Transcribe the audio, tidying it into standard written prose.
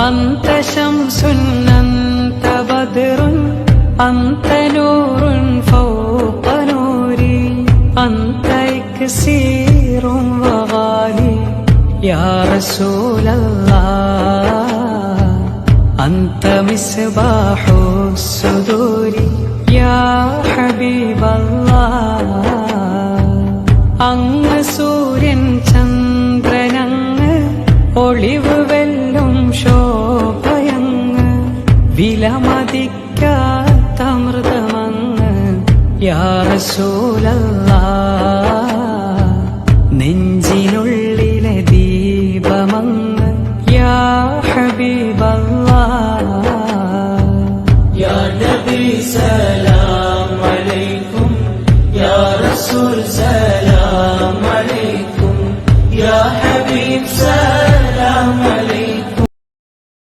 أنت شمس أنت بدر أنت نور فوق نوري أنت إكسير وغالي يا رسول الله أنت مصباح الصدور يا حبيب الله അങ്ങ് സൂര്യൻ ചന്ദ്രനങ്ങ് ഒളിവ് വെല്ലും ശോഭയങ്ങ് വിലമതിക്കാത്ത അമൃതമങ്ങ് യാ റസൂലല്ലാഹ് നെഞ്ചിനുള്ളിലെ ദീപമങ്ങ് യാ ഹബീബല്ലാഹ് യാ നബി സലാം